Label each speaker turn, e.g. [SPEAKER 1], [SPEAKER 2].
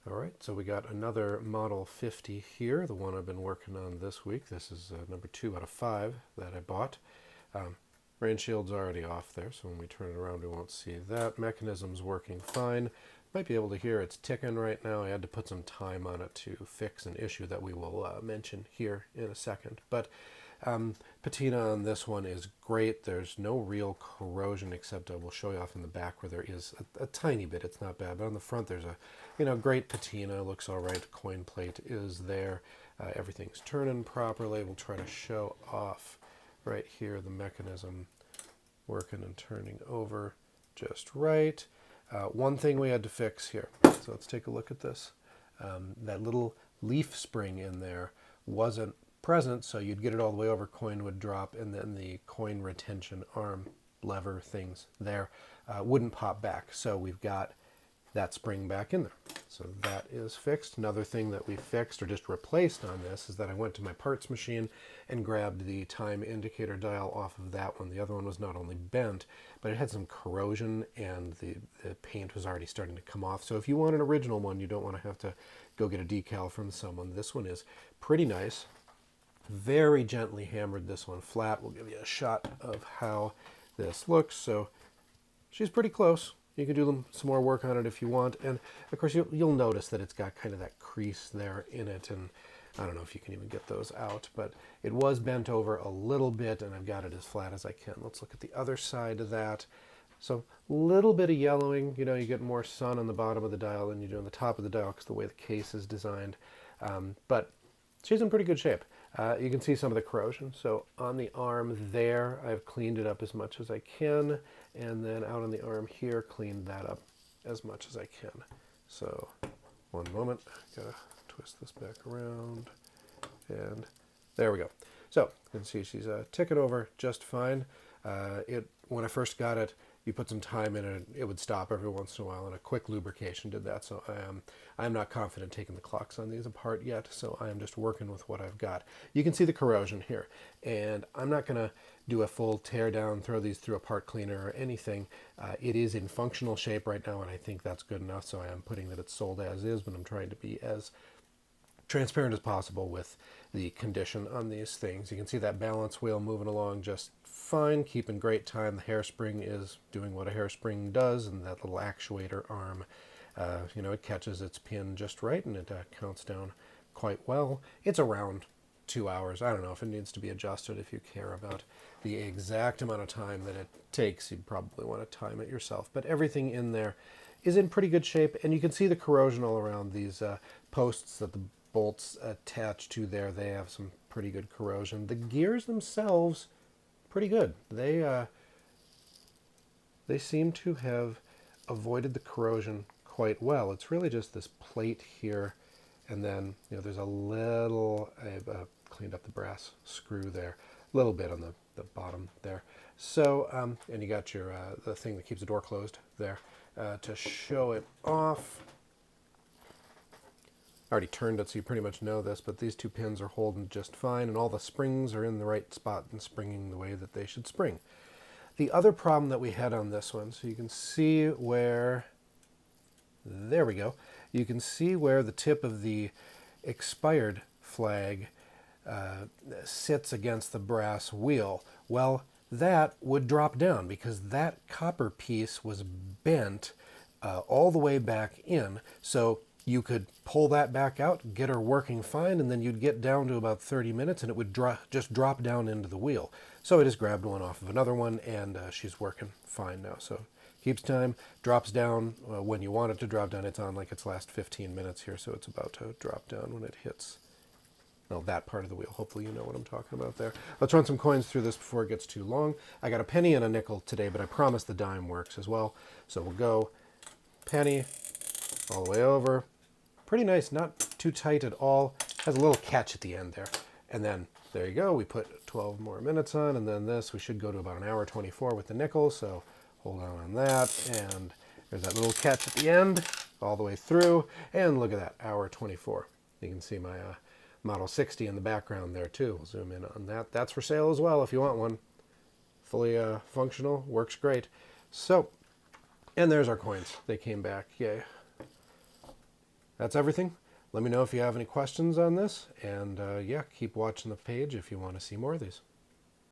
[SPEAKER 1] All right, so we got another Model 50 here, the one I've been working on this week. This is number 2 out of 5 that I bought. Rain shield's already off there, so when we turn it around we won't see that. Mechanism's working fine. Might be able to hear it's ticking right now. I had to put some time on it to fix an issue that we will mention here in a second. But patina on this one is great. There's no real corrosion, except I will show you off in the back where there is a tiny bit. It's not bad, but on the front there's a great patina. Looks all right. Coin plate is there. Everything's turning properly. We'll try to show off right here the mechanism working and turning over just right. One thing we had to fix here. So let's take a look at this. That little leaf spring in there wasn't present, so you'd get it all the way over, coin would drop, and then the coin retention arm lever things there wouldn't pop back. So we've got that spring back in there. So that is fixed. Another thing that we fixed or just replaced on this is that I went to my parts machine and grabbed the time indicator dial off of that one. The other one was not only bent, but it had some corrosion and the paint was already starting to come off. So if you want an original one, you don't want to have to go get a decal from someone. This one is pretty nice. Very gently hammered this one flat. We'll give you a shot of how this looks. So she's pretty close. You can do some more work on it if you want. And of course you'll notice that it's got kind of that crease there in it. And I don't know if you can even get those out, but it was bent over a little bit and I've got it as flat as I can. Let's look at the other side of that. So a little bit of yellowing. You get more sun on the bottom of the dial than you do on the top of the dial because the way the case is designed. But she's in pretty good shape. You can see some of the corrosion. So on the arm there, I've cleaned it up as much as I can. And then out on the arm here, cleaned that up as much as I can. So one moment, gotta twist this back around. And there we go. So you can see she's ticking over just fine. When I first got it, you put some time in it, it would stop every once in a while, and a quick lubrication did that. So I am not confident taking the clocks on these apart yet, so I am just working with what I've got. You can see the corrosion here, and I'm not going to do a full tear down, throw these through a part cleaner or anything. It is in functional shape right now, and I think that's good enough, so I am putting that it's sold as is, but I'm trying to be as transparent as possible with the condition on these things. You can see that balance wheel moving along just fine, keeping great time. The hairspring is doing what a hairspring does, and that little actuator arm, it catches its pin just right, and it counts down quite well. It's around 2 hours. I don't know if it needs to be adjusted. If you care about the exact amount of time that it takes, you'd probably want to time it yourself. But everything in there is in pretty good shape, and you can see the corrosion all around these posts that the bolts attached to there. They have some pretty good corrosion. The gears themselves, pretty good. They seem to have avoided the corrosion quite well. It's really just this plate here, and then there's a little, I've cleaned up the brass screw there, a little bit on the bottom there. So and you got your the thing that keeps the door closed there to show it off. I already turned it, so you pretty much know this, but these two pins are holding just fine, and all the springs are in the right spot and springing the way that they should spring. The other problem that we had on this one, so you can see where, there we go, you can see where the tip of the expired flag sits against the brass wheel. Well, that would drop down because that copper piece was bent all the way back in, so you could pull that back out, get her working fine, and then you'd get down to about 30 minutes and it would just drop down into the wheel. So I just grabbed one off of another one, and she's working fine now. So keeps time, drops down when you want it to drop down. It's on like its last 15 minutes here, so it's about to drop down when it hits, well, that part of the wheel. Hopefully you know what I'm talking about there. Let's run some coins through this before it gets too long. I got a penny and a nickel today, but I promise the dime works as well. So we'll go penny all the way over. Pretty nice, not too tight at all. Has a little catch at the end there. And then there you go. We put 12 more minutes on, and then this, we should go to about an hour 24 with the nickel. So hold on that. And there's that little catch at the end, all the way through. And look at that, hour 24. You can see my Model 60 in the background there too. We'll zoom in on that. That's for sale as well if you want one. Fully functional, works great. So, and there's our coins. They came back, yay. that's everything. Let me know if you have any questions on this, and yeah, keep watching the page if you want to see more of these.